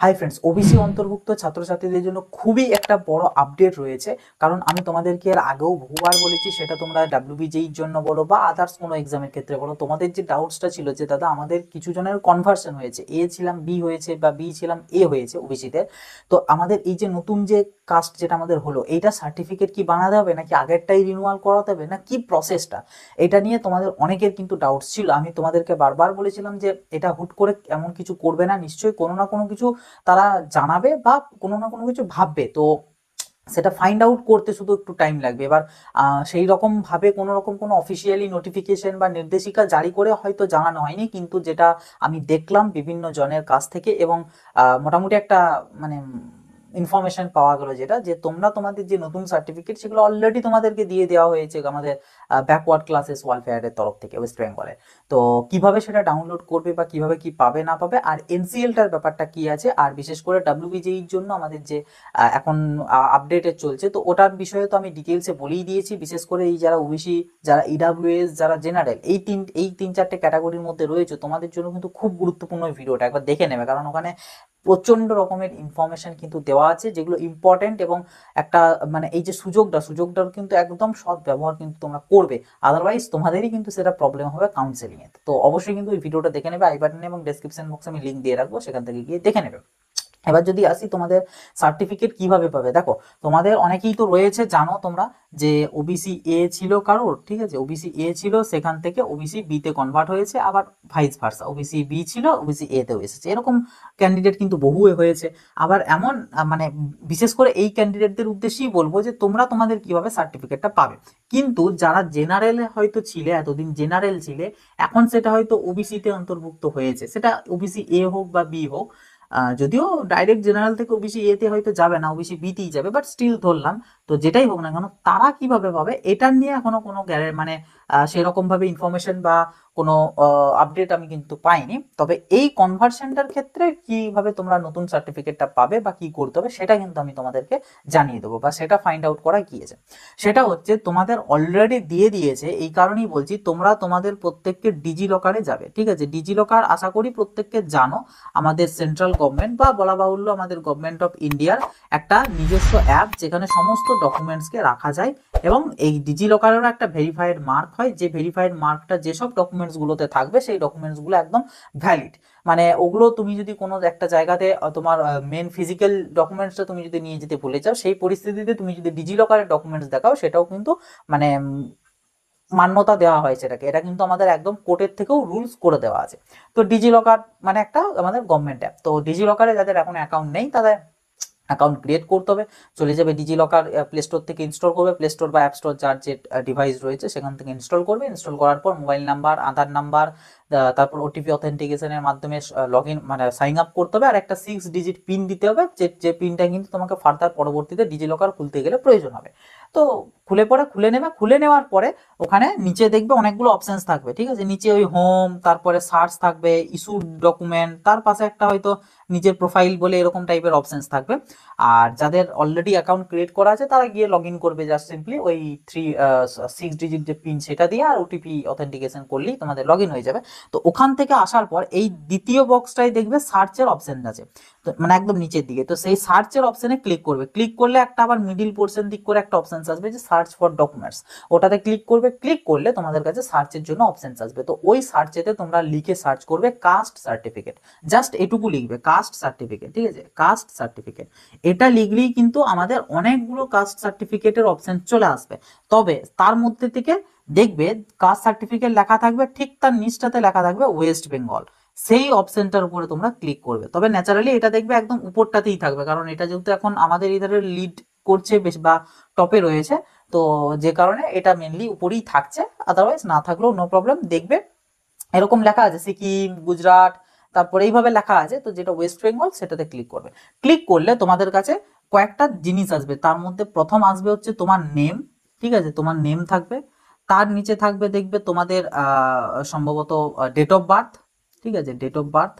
Hi friends, OBC অন্তর্ভুক্ত ছাত্রছাত্রীদের জন্য খুবই একটা বড় আপডেট রয়েছে। কারণ আমি তোমাদেরকে এর আগেও বহুবার বলেছি, সেটা তোমরা ডাব্লিউবিজেইর জন্য বলো বা আদার্স কোনো এক্সামের ক্ষেত্রে বলো, তোমাদের যে ডাউটসটা ছিল যে দাদা আমাদের কিছু জনের কনভার্সন হয়েছে, এ ছিলাম বি হয়েছে বা বি ছিলাম এ হয়েছে ওবিসিতে। তো আমাদের এই যে নতুন যে কাস্ট যেটা আমাদের হলো, এইটা সার্টিফিকেট কি বানাতে হবে নাকি আগেরটাই রিনিউয়াল করাতে হবে না কি প্রসেসটা, এটা নিয়ে তোমাদের অনেকের কিন্তু ডাউটস ছিল। আমি তোমাদেরকে বারবার বলেছিলাম যে এটা হুট করে এমন কিছু করবে না, নিশ্চয়ই কোনো না কোনো কিছু তারা জানাবে বা কোনো না কোনো কিছু ভাববে। তো সেটা ফাইন্ড আউট করতে শুধু একটু টাইম লাগবে। এবার সেই রকম ভাবে কোনো রকম কোনো অফিসিয়ালি নোটিফিকেশন বা নির্দেশিকা জারি করে হয়তো জানানো হয়নি, কিন্তু যেটা আমি দেখলাম বিভিন্ন জনের কাছ থেকে এবং মোটামুটি একটা মানে ইনফরমেশন পাওয়া গেল, যেটা যে তোমরা তোমাদের যে নতুন সার্টিফিকেট সেগুলো অলরেডি তোমাদেরকে দিয়ে দেওয়া হয়েছে আমাদের ব্যাকওয়ার্ড ক্লাসেস ওয়েলফেয়ারের তরফ থেকে ওয়েস্ট বেঙ্গলে। তো কিভাবে সেটা ডাউনলোড করবে বা কিভাবে কি পাবে না পাবে, আর এনসিএলটার ব্যাপারটা কি আছে, আর বিশেষ করে ডাব্লিউবিজেইর জন্য আমাদের যে এখন আপডেটে চলছে, তো ওটার বিষয়ে তো আমি ডিটেলসে বলেই দিয়েছি। বিশেষ করে এই যারা ওবিসি, যারা ইডাব্লিউএস, যারা জেনারেল, এই তিন চারটে ক্যাটাগরির মধ্যে রয়েছে, তোমাদের জন্য কিন্তু খুব গুরুত্বপূর্ণ ভিডিওটা একবার দেখে নেবে। কারণ ওখানে প্রচন্ড রকমের ইনফরমেশন কিন্তু দেওয়া আছে যেগুলো ইম্পর্টেন্ট, এবং একটা মানে এই যে সুযোগটার কিন্তু একদম সৎ ব্যবহার কিন্তু তোমরা করবে, আদারওয়াইজ তোমাদেরই কিন্তু সেটা প্রবলেম হবে কাউন্সেলিং এ। তো অবশ্যই কিন্তু এই ভিডিওটা দেখে নেবে, আই বাটনে এবং ডেসক্রিপশন বক্সে আমি লিঙ্ক দিয়ে রাখবো, সেখান থেকে গিয়ে দেখে নেবে। এবার যদি আসি তোমাদের সার্টিফিকেট কিভাবে পাবে, দেখো তোমাদের অনেকেই তো রয়েছে, জানো তোমরা যে ওবিসি এ ছিল কারোর, ঠিক আছে, ওবিসি এ ছিল, সেখান থেকে ওবিসি বি তে কনভার্ট হয়েছে, আবার ভাইস ভার্সা, ওবিসি বি ছিল ওবিসি এ তেও এসেছে, এরকম ক্যান্ডিডেট কিন্তু বহু হয়েছে। আবার এমন মানে বিশেষ করে এই ক্যান্ডিডেটদের উদ্দেশ্যেই বলবো যে তোমরা তোমাদের কিভাবে সার্টিফিকেটটা পাবে। কিন্তু যারা জেনারেলে হয়তো ছিলে, এতদিন জেনারেল ছিলে, এখন সেটা হয়তো ওবিসি তে অন্তর্ভুক্ত হয়েছে, সেটা ওবিসি এ হোক বা বি হোক, যদিও ডাইরেক্ট জেনারেল থেকে ওবিসি এতে হয়তো যাবে না, ওবিসি বিতেই যাবে, বাট স্টিল ধরলাম। তো যেটাই হোক না কেন, তারা কিভাবে পাবে এটার নিয়ে এখনো কোনো মানে সেরকম ভাবে ইনফরমেশন বা কোনো আপডেট আমি কিন্তু পাইনি। তবে এই কনভার্সনটার ক্ষেত্রে কিভাবে তোমরা নতুন সার্টিফিকেটটা পাবে বা কি করতে হবে, সেটা কিন্তু আমি তোমাদেরকে জানিয়ে দেবো, বা সেটা ফাইন্ড আউট করা গিয়েছে। সেটা হচ্ছে তোমাদের অলরেডি দিয়ে দিয়েছে, এই কারণেই বলছি, তোমরা তোমাদের প্রত্যেককে ডিজি লকারে যাবে, ঠিক আছে। ডিজি লকার আশা করি প্রত্যেককে জানো, আমাদের সেন্ট্রাল গভর্নমেন্ট বা বলা বাহুল্য আমাদের গভর্নমেন্ট অফ ইন্ডিয়ার একটা নিজস্ব অ্যাপ, যেখানে সমস্ত ডকুমেন্টসকে রাখা যায়। এবং এই ডিজি লকারেরও একটা ভেরিফাইড মার্ক হয়, যে ভেরিফাইড মার্কটা যেসব ডকুমেন্টসগুলোতে থাকবে সেই ডকুমেন্টসগুলো একদম ভ্যালিড। মানে ওগুলো তুমি যদি কোনো একটা জায়গাতে তোমার মেন ফিজিক্যাল ডকুমেন্টসটা তুমি যদি নিয়ে যেতে ভুলে যাও, সেই পরিস্থিতিতে তুমি যদি ডিজি লকারের ডকুমেন্টস দেখাও, সেটাও কিন্তু মানে মান্যতা দেওয়া হয় সেটাকে, এটা কিন্তু আমাদের একদম কোর্টের থেকেও রুলস করে দেওয়া আছে। তো ডিজি লকার মানে একটা আমাদের গভর্নমেন্ট অ্যাপ, তো ডিজি লকারে যাদের এখন অ্যাকাউন্ট নেই তাদের অ্যাকাউন্ট ক্রিয়েট করতে হবে। চলে যাবে ডিজি লকার, প্লে স্টোর থেকে ইনস্টল করবে, প্লে স্টোর বা অ্যাপ স্টোর যার যে ডিভাইস রয়েছে সেখান থেকে ইনস্টল করবে। ইনস্টল করার পর মোবাইল নাম্বার, আধার নাম্বার, তারপর ওটিপি অথেন্টিকেশনের মাধ্যমে লগ ইন মানে সাইন আপ করতে হবে, আর একটা 6 ডিজিট পিন দিতে হবে, যে পিনটা কিন্তু তোমাকে ফার্দার পরবর্তীতে ডিজি লকার খুলতে গেলে প্রয়োজন হবে। তো খুলে নেবে, খুলে নেওয়ার পরে ওখানে নিচে দেখবে অনেকগুলো অপশনস থাকবে, ঠিক আছে। নিচে ওই হোম, তারপরে সার্চ থাকবে, ইস্যু ডকুমেন্ট, তার পাশে একটা হয়তো নিজের প্রোফাইল বলে এরকম টাইপের অপশনস থাকবে। আর যাদের অলরেডি অ্যাকাউন্ট ক্রিয়েট করা আছে তারা গিয়ে লগ ইন করবে, জাস্ট সিম্পলি ওই 6 ডিজিট যে পিন সেটা দিয়ে, আর ওটিপি অথেন্টিকেশন করলেই তোমাদের লগ ইন হয়ে যাবে। তো ওখান থেকে আসার পর এই দ্বিতীয় বক্সটাই দেখবে সার্চের অপশন আছে, তো মানে একদম নিচের দিকে। তো সেই সার্চের অপশনে ক্লিক করবে, ক্লিক করলে একটা আবার মিডিল পোর্শন দিক করে একটা অপশন আসবে যে সার্চ ফর ডকুমেন্টস, ওটাতে ক্লিক করবে। ক্লিক করলে তোমাদের কাছে সার্চের জন্য অপশন আসবে, তো ওই সার্চেতে তোমরা লিখে সার্চ করবে কাস্ট সার্টিফিকেট, জাস্ট এটুকু লিখবে কাস্ট সার্টিফিকেট, ঠিক আছে, কাস্ট সার্টিফিকেট। এটা লিখলেই কিন্তু আমাদের অনেকগুলো কাস্ট সার্টিফিকেটের অপশন চলে আসবে। তবে তার মধ্যে থেকে দেখবে কাস্ট সার্টিফিকেট লেখা থাকবে, ঠিক তার নিচটাতে লেখা থাকবে ওয়েস্ট বেঙ্গল, সেই অপশনটার উপরে তোমরা ক্লিক করবে। তবে ন্যাচারালি এটা দেখবে একদম উপরটাতেই থাকবে, কারণ এটা যেহেতু এখন আমাদের ইধারে লিড করছে বেশ বা টপে রয়েছে, তো যে কারণে এটা মেনলি উপরেই থাকছে। আদারওয়াইজ না থাকলেও নো প্রবলেম, দেখবে এরকম লেখা আছে সিকিম, গুজরাট, তারপরে এইভাবে লেখা আছে, তো যেটা ওয়েস্ট বেঙ্গল সেটাতে ক্লিক করবে। ক্লিক করলে তোমাদের কাছে কয়েকটা জিনিস আসবে, তার মধ্যে প্রথম আসবে হচ্ছে তোমার নেম, ঠিক আছে, তোমার নেম থাকবে। তার নিচে থাকবে দেখবে তোমাদের সম্ভবত ডেট অফ বার্থ, ঠিক আছে, ডেট অফ বার্থ।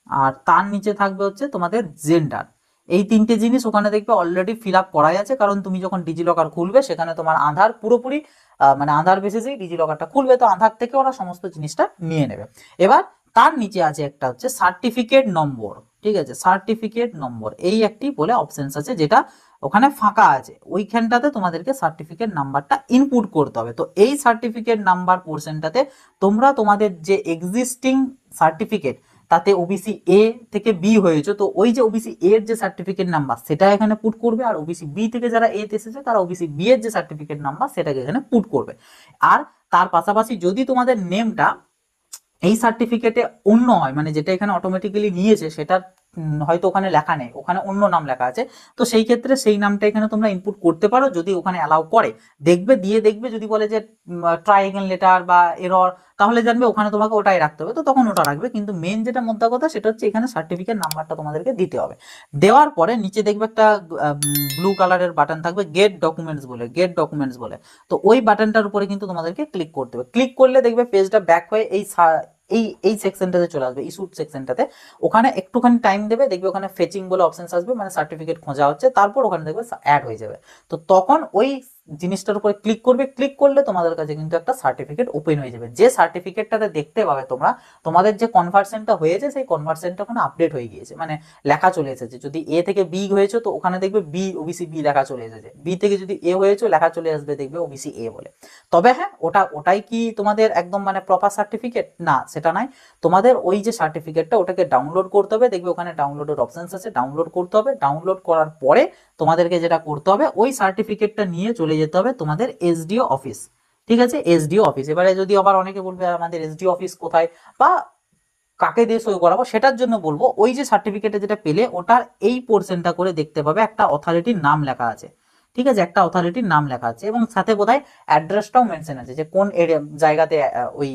আর তার নিচে থাকবে হচ্ছে তোমাদের জেন্ডার। এই তিনটে জিনিস ওখানে দেখবে অলরেডি ফিল আপ করাই আছে, কারণ তুমি যখন ডিজি লকার খুলবে সেখানে তোমার আধার পুরোপুরি মানে আধার বেসিসেই ডিজি লকারটা খুলবে, তো আধার থেকে ওরা সমস্ত জিনিসটা নিয়ে নেবে। এবার তার নিচে আছে একটা হচ্ছে সার্টিফিকেট নম্বর, ঠিক আছে, সার্টিফিকেট নম্বর এই একটি বলে অপশনস আছে, যেটা ওখানে ফাঁকা আছে, ওইখানটাতে তোমাদেরকে সার্টিফিকেট নাম্বারটা ইনপুট করতে হবে। তো এই সার্টিফিকেট নাম্বার পোর্শনটাতে তোমরা তোমাদের যে এক্সিস্টিং সার্টিফিকেট, তাতে ওবিসি এ থেকে বি হয়েছে, তো ওই যে ওবিসি এর যে সার্টিফিকেট নাম্বার সেটা এখানে পুট করবে, আর ওবিসি বি থেকে যারা এ তে এসেছে তারা ওবিসি বি এর যে সার্টিফিকেট নাম্বার সেটাকে এখানে পুট করবে। আর তার পাশাপাশি যদি তোমাদের নেমটা এই সার্টিফিকেটে অন্য হয়, মানে যেটা এখানে অটোমেটিক্যালি নিয়েছে সেটা হয়তো ওখানে লেখা নেই, ওখানে অন্য নাম লেখা আছে, তো সেই ক্ষেত্রে সেই নামটা এখানে তোমরা ইনপুট করতে পারো যদি ওখানে অ্যালাউ করে। দেখবে দেখবে যদি বলে যে ট্রাই লেটার বা এরর, তাহলে জানবে ওখানে তোমাকে ওটাই রাখতে হবে, তো তখন ওটা রাখবে। কিন্তু মেন যেটা মোদ্দা কথা সেটা হচ্ছে এখানে সার্টিফিকেট নাম্বারটা তোমাদেরকে দিতে হবে। দেওয়ার পরে নিচে দেখবে একটা ব্লু কালারের বাটন থাকবে গেট ডকুমেন্টস বলে, গেট ডকুমেন্টস বলে, তো ওই বাটনটার উপরে কিন্তু তোমাদেরকে ক্লিক করতে হবে। ক্লিক করলে দেখবে পেজটা ব্যাক হয়ে এই সেকশনটাতে চলে আসবে, ইস্যুড সেকশনটাতে। ওখানে একটুখানি টাইম দেবে, দেখবে ওখানে ফেচিং বলে অপশনস আসবে, মানে সার্টিফিকেট খোঁজা হচ্ছে, তারপর ওখানে দেখবে অ্যাড হয়ে যাবে। তো তখন ওই জিনিসটার উপরে ক্লিক করবে, ক্লিক করলে তোমাদের কাছে কিন্তু একটা সার্টিফিকেট ওপেন হয়ে যাবে। যে সার্টিফিকেটটাতে দেখতে পাবে তোমরা তোমাদের যে কনভার্সনটা হয়েছে সেই কনভার্সনটা ওখানে আপডেট হয়ে গিয়েছে, মানে লেখা চলে এসেছে। যদি এ থেকে বি হয়েছে তো ওখানে দেখবে বি ওবিসি বি লেখা চলে এসেছে, বি থেকে যদি এ হয়েছে লেখা চলে আসবে দেখবে ওবিসি এ বলে। তবে হ্যাঁ, ওটাই কি তোমাদের একদম মানে প্রপার সার্টিফিকেট না, সেটা নয়। তোমাদের ওই যে সার্টিফিকেটটা ওটাকে ডাউনলোড করতে হবে, দেখবে ওখানে ডাউনলোডের অপশনস আছে, ডাউনলোড করতে হবে। ডাউনলোড করার পরে তোমাদেরকে যেটা করতে হবে ওই সার্টিফিকেটটা নিয়ে চলে যেতে হবে তোমাদের এসডিও অফিস, ঠিক আছে, এসডিও অফিস। এবারে যদি আবার অনেকে বলবে আমাদের এসডিও অফিস কোথায় বা কাকে দিয়ে সই করাবো, সেটার জন্য বলবো ওই যে সার্টিফিকেটে যেটা পেলে ওটার এই পোর্শনটা করে দেখতে পাবে একটা অথরিটির নাম লেখা আছে, ঠিক আছে, একটা অথরিটির নাম লেখা আছে, এবং সাথে বোধহয় অ্যাড্রেসটাও মেনশন আছে যে কোন এরিয়া জায়গাতে ওই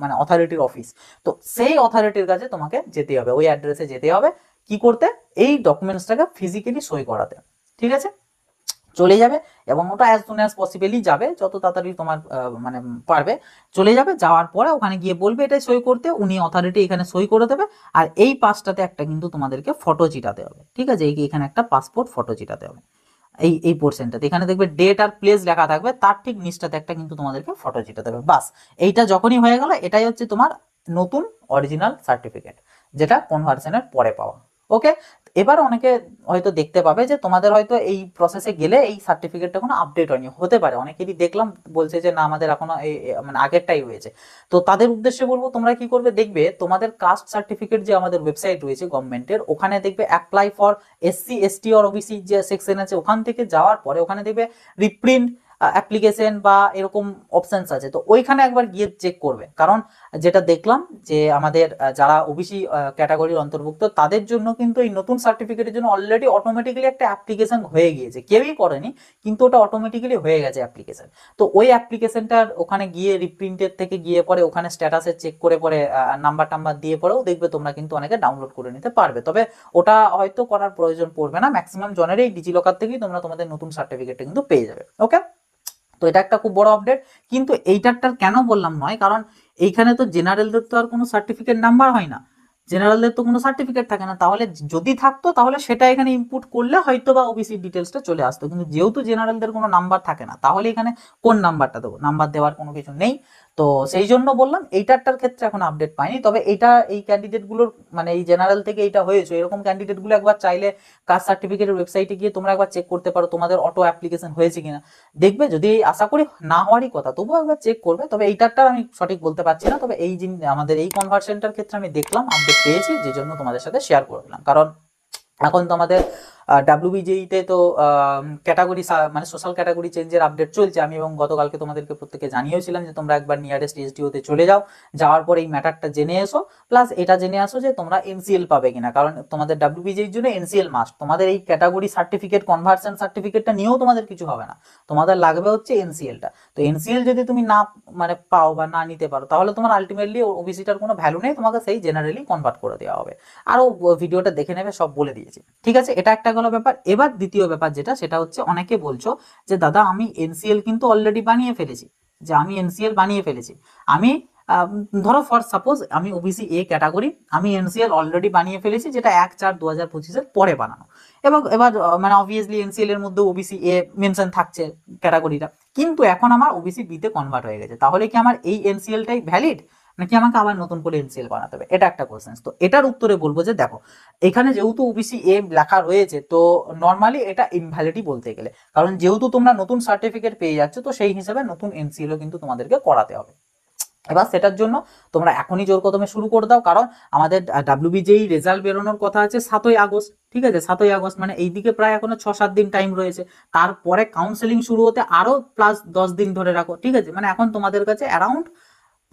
মানে অথরিটির অফিস। তো সেই অথরিটির কাছে তোমাকে যেতে হবে, ওই অ্যাড্রেসে যেতে হবে, কি করতে, এই ডকুমেন্টসটাকে ফিজিক্যালি সই করাতে, ঠিক আছে। চলে যাবে, এবং ওটা অ্যাজ সুন অ্যাজ পসিবলি যাবে, যত তাড়াতাড়ি তোমার মানে পারবে চলে যাবে। যাওয়ার পরে ওখানে গিয়ে বলবে এটা সই করতে, উনি অথরিটি এখানে সই করে দেবে। আর এই পাশটাতে একটা কিন্তু তোমাদেরকে ফটো চিটাতে হবে, ঠিক আছে, এখানে একটা পাসপোর্ট ফটো চিটাতে হবে। এই পোর্শনটাতে এখানে দেখবে ডেট আর প্লেস লেখা থাকবে, তার ঠিক নিচটাতে একটা কিন্তু তোমাদেরকে ফটো চিটাতে হবে। বাস, এইটা যখনই হয়ে গেল এটাই হচ্ছে তোমার নতুন অরিজিনাল সার্টিফিকেট, যেটা কনভার্সনের পরে পাওয়া। ওকে, এবার অনেকে হয়তো দেখতে পাবে যে তোমাদের হয়তো এই প্রসেসে গেলে এই সার্টিফিকেটটা কোনো আপডেট হয়নি, হতে পারে অনেকেরই দেখলাম বলছে যে না আমাদের এখনো মানে আগেরটাই হয়েছে। তো তাদের উদ্দেশ্যে বলবো তোমরা কি করবে, দেখবে তোমাদের কাস্ট সার্টিফিকেট যে আমাদের ওয়েবসাইট রয়েছে গভর্নমেন্টের, ওখানে দেখবে অ্যাপ্লাই ফর এসসি এসটি আর ওবিসি যে সেকশন আছে, ওখান থেকে যাওয়ার পরে ওখানে দেখবে রিপ্রিন্ট অ্যাপ্লিকেশন বা এরকম অপশনস আছে, তো ওইখানে একবার গিয়ে চেক করবে। কারণ যেটা দেখলাম যে আমাদের যারা ওবিসি ক্যাটাগরির অন্তর্ভুক্ত তাদের জন্য কিন্তু এই নতুন সার্টিফিকেটের জন্য অলরেডি অটোমেটিক্যালি একটা অ্যাপ্লিকেশন হয়ে গিয়েছে, কেউই করেনি কিন্তু ওটা অটোমেটিক্যালি হয়ে গেছে অ্যাপ্লিকেশন। তো ওই অ্যাপ্লিকেশনটার ওখানে গিয়ে রিপ্রিন্টের থেকে গিয়ে পরে ওখানে স্ট্যাটাসে চেক করে পরে নাম্বার টাম্বার দিয়ে পরেও দেখবে তোমরা কিন্তু অনেকে ডাউনলোড করে নিতে পারবে। তবে ওটা হয়তো করার প্রয়োজন পড়বে না, ম্যাক্সিমাম জনেরই ডিজিলকার থেকেই তোমরা তোমাদের নতুন সার্টিফিকেটটা কিন্তু পেয়ে যাবে। ওকে, তো এটা একটা খুব বড় আপডেট। কিন্তু এইটারটার কেন বললাম নয়, কারণ এইখানে তো জেনারেলদের তো আর কোনো সার্টিফিকেট নাম্বার হয় না, জেনারেলদের তো কোনো সার্টিফিকেট থাকে না, তাহলে যদি থাকতো তাহলে সেটা এখানে ইনপুট করলে হয়তো বা ওবিসি ডিটেলসটা চলে আসতো। কিন্তু যেহেতু জেনারেলদের কোনো নাম্বার থাকে না, তাহলে এখানে কোন নাম্বারটা দেবো, নাম্বার দেওয়ার কোনো কিছু নেই। তো সেই জন্য বললাম এইটারটার ক্ষেত্রে এখন আপডেট পাইনি। তবে এটা এই ক্যান্ডিডেট গুলোর মানে এই জেনারেল থেকে এটা হয়েছে, এরকম ক্যান্ডিডেট গুলো একবার চাইলে কাস্ট সার্টিফিকেটের ওয়েবসাইটে গিয়ে তোমরা একবার চেক করতে পারো তোমাদের অটো অ্যাপ্লিকেশন হয়েছে কিনা। দেখবে যদি আশা করি না হওয়ারই কথা, তবুও একবার চেক করবে। তবে এইটারটা আমি সঠিক বলতে পারছি না, তবে এই আমাদের এই কনভার্সনটার ক্ষেত্রে আমি দেখলাম আপডেট পেয়েছি, যে জন্য তোমাদের সাথে শেয়ার করে দিলাম। কারণ এখন তো আমাদের ডাব্লিউবিজেইতে তো ক্যাটাগরি মানে সোশ্যাল ক্যাটাগরি চেঞ্জের আপডেট চলছে। আমি এবং গতকালকে তোমাদেরকে প্রত্যেকে জানিয়েছিলাম যে তোমরা একবার নিয়ারেস্ট এসডিওতে চলে যাও, যাওয়ার পর এই ম্যাটারটা জেনে এসো, প্লাস এটা জেনে আসো যে তোমরা এনসিএল পাবে কিনা। কারণ তোমাদের ডাব্লিউবিজেইর জন্য এনসিএল মাস্ট, তোমাদের এই ক্যাটাগরি সার্টিফিকেট কনভার্সন সার্টিফিকেটটা নিয়েও তোমাদের কিছু হবে না, তোমাদের লাগবে হচ্ছে এনসিএলটা। তো এনসিএল যদি তুমি না মানে পাও বা না নিতে পারো, তাহলে তোমার আলটিমেটলি ওবিসিটার কোনো ভ্যালু নেই, তোমাকে সেই জেনারেলি কনভার্ট করে দেওয়া হবে। আরও ভিডিওটা দেখে নেবে, সব বলে দিয়েছি, ঠিক আছে। এটা একটা গেল ব্যাপার। এবার দ্বিতীয় ব্যাপার যেটা, সেটা হচ্ছে অনেকে বলছো যে দাদা আমি এনসিএল কিন্তু অলরেডি বানিয়ে ফেলেছি, যে আমি এনসিএল বানিয়ে ফেলেছি। আমি ধরো ফর সাপোজ আমি ওবিসি এ ক্যাটাগরি, আমি এনসিএল অলরেডি বানিয়ে ফেলেছি, যেটা 1/4/2025 পরে বানানো। এবার মানে অবভিয়াসলি এনসিএল এর মধ্যে ওবিসি এ মেনশন থাকছে ক্যাটাগরিটা, কিন্তু এখন আমার ওবিসি বি তে কনভার্ট হয়ে গেছে, তাহলে কি আমার এই এনসিএলটাই ভ্যালিড নাকি আমাকে আবার নতুন করে এনসিএল বানাতে হবে, এটা একটা কোশ্চেন। তো এটার উত্তরে বলবো যে দেখো, এখানে যেহেতু ওবিসি এ লেখা রয়েছে, তো নর্মালি এটা ইনভ্যালিডই বলতে গেলে, কারণ যেহেতু তোমরা নতুন সার্টিফিকেট পেয়ে যাচ্ছ, তো সেই হিসাবে নতুন এনসিএলও কিন্তু তোমাদেরকে করাতে হবে। এবার সেটার জন্য তোমরা এখনই জোর কদমে শুরু করে দাও, কারণ আমাদের ডাব্লিউবিজেই রেজাল্ট বেরোনোর কথা আছে 7ই আগস্ট। ঠিক আছে, 7ই আগস্ট মানে এইদিকে প্রায় এখনো 6-7 দিন টাইম রয়েছে। তারপরে কাউন্সেলিং শুরু হতে আরো প্লাস 10 দিন ধরে রাখো। ঠিক আছে, মানে এখন তোমাদের কাছে অ্যারাউন্ড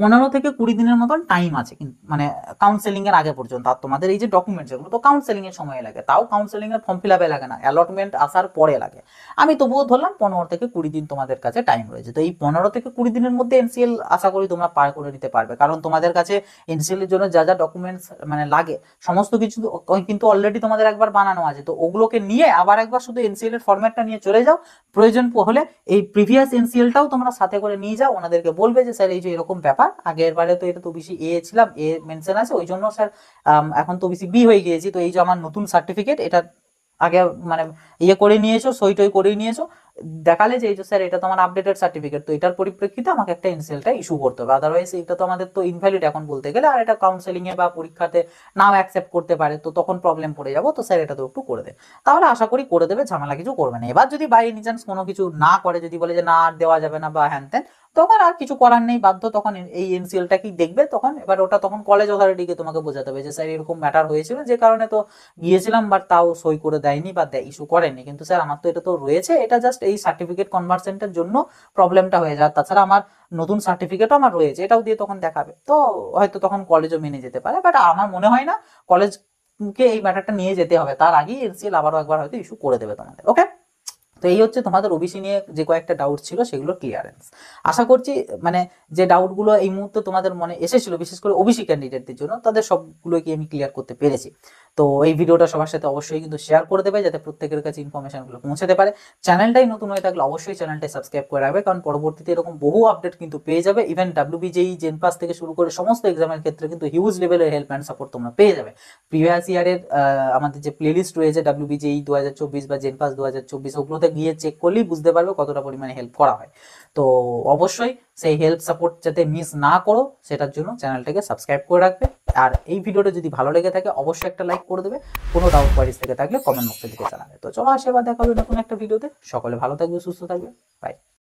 15 থেকে 20 দিনের মতন টাইম আছে, মানে কাউন্সেলিং এর আগে পর্যন্ত। আর তোমাদের এই যে ডকুমেন্টস, এগুলো তো কাউন্সেলিং এর সময় লাগে, তাও কাউন্সেলিং এর ফর্ম ফিল আপে লাগে না, অ্যালটমেন্ট আসার পরে লাগে। আমি তবুও ধরলাম 15 থেকে 20 দিন তোমাদের কাছে টাইম রয়েছে। তো এই 15 থেকে 20 দিনের মধ্যে এনসিএল আশা করি তোমরা পার করে নিতে পারবে, কারণ তোমাদের কাছে এনসিএল এর জন্য যা যা ডকুমেন্টস মানে লাগে সমস্ত কিছু কিন্তু অলরেডি তোমাদের একবার বানানো আছে। তো ওগুলোকে নিয়ে আবার একবার শুধু এনসিএল এর ফরম্যাটটা নিয়ে চলে যাও। প্রয়োজন হলে এই প্রিভিয়াস এনসিএলটাও তোমরা সাথে করে নিয়ে যাও, ওনাদেরকে বলবে যে স্যার এই যে এরকম ব্যাপার, আগের বারে তো এটা তো বেশি এ ছিলাম, এ মেনশন আছে, ওই জন্য স্যার এখন তো বেশি বি হয়ে গিয়েছি, তো এই যে আমার নতুন সার্টিফিকেট, এটা আগে মানে ইয়ে করে নিয়েছো, সই টই করে নিয়েছো, দেখালে যে এই যে স্যার এটা তো আমার আপডেটেড সার্টিফিকেট, তো এটার পরিপ্রেক্ষিতে আমাকে একটা এনসিএলটা ইস্যু করতে হবে, আদারওয়াইজ এটা তো আমাদের তো ইনভ্যালিড এখন বলতে গেলে, আর এটা কাউন্সেলিং এ বা পরীক্ষাতে নাও অ্যাকসেপ্ট করতে পারে, তো তখন প্রবলেম পড়ে যাবো। তো স্যার এটা তো একটু করে দেবে, তাহলে আশা করি করে দেবে, ঝামেলা কিছু করবে না। এবার যদি বাই এনি চান্স কোনো কিছু না করে, যদি বলে যে না আর দেওয়া যাবে না বা হ্যান ত্যান, তখন আর কিছু করার নেই, বাধ্য তখন এই এনসিএলটা কি দেখবে তখন। এবার ওটা তখন কলেজ অথরিটিকে তোমাকে বোঝাতে হবে যে স্যার এরকম ম্যাটার হয়েছিল, যে কারণে তো গিয়েছিলাম, বাট তাও সই করে দেয়নি বা ইস্যু করেনি, কিন্তু স্যার আমার তো এটা তো রয়েছে, এটা জাস্ট এই সার্টিফিকেট কনভার্সেন্টের জন্য প্রবলেমটা হয়ে যায়, তাছাড়া আমার নতুন সার্টিফিকেটও আমার রয়েছে, এটাও দিয়ে তখন দেখাবে। তো হয়তো তখন কলেজও মেনে যেতে পারে, বাট আমার মনে হয় না কলেজকে এই ম্যাটারটা নিয়ে যেতে হবে, তার আগেই এনসিএল আবারও একবার হয়তো ইস্যু করে দেবে তোমাদের। ওকে, তো এই হচ্ছে তোমাদের ওবিসি নিয়ে যে কয়েকটা ডাউট ছিল সেগুলো ক্লিয়ারেন্স। আশা করছি মানে যে ডাউটগুলো এই মুহূর্তে তোমাদের মনে এসেছিল, বিশেষ করে ওবিসি ক্যান্ডিডেটদের জন্য, তাদের সবগুলোকে আমি ক্লিয়ার করতে পেরেছি। তো এই ভিডিওটা সবার সাথে অবশ্যই কিন্তু শেয়ার করে দেবে, যাতে প্রত্যেকের কাছে ইনফরমেশনগুলো পৌঁছাতে পারে। চ্যানেলটাই নতুন হয়ে থাকলে অবশ্যই চ্যানেলটাই সাবস্ক্রাইব করে রাখবে, কারণ পরবর্তীতে এরকম বহু আপডেট কিন্তু পেয়ে যাবে। ইভেন ডাব্লিউবিজেই, জেনপাস থেকে শুরু করে সমস্ত এক্সামের ক্ষেত্রে কিন্তু হিউজ লেভেলের হেল্প অ্যান্ড সাপোর্ট তোমরা পেয়ে যাবে। প্রিভিয়াস ইয়ারের আমাদের যে প্লেলিস্ট রয়েছে ডাব্লিউবিজেই 2024 বা জেনপাস 2024, ওগুলোতে গিয়ে চেক করলেই বুঝতে পারবে কতটা পরিমাণে হেল্প করা হয়। তো অবশ্যই সেই হেল্প সাপোর্ট যাতে মিস না করো, সেটার জন্য চ্যানেলটাকে সাবস্ক্রাইব করে রাখবে। আর এই ভিডিওটা যদি ভালো লেগে থাকে অবশ্যই একটা লাইক করে দেবে, কোনো ডাউট কোয়ারিজ থেকে থাকলে কমেন্ট বক্সে লিখে জানাবে। তো চলো আসে, এবার দেখা হবে নতুন একটা ভিডিওতে। সকলে ভালো থাকবে, সুস্থ থাকবে, বাই।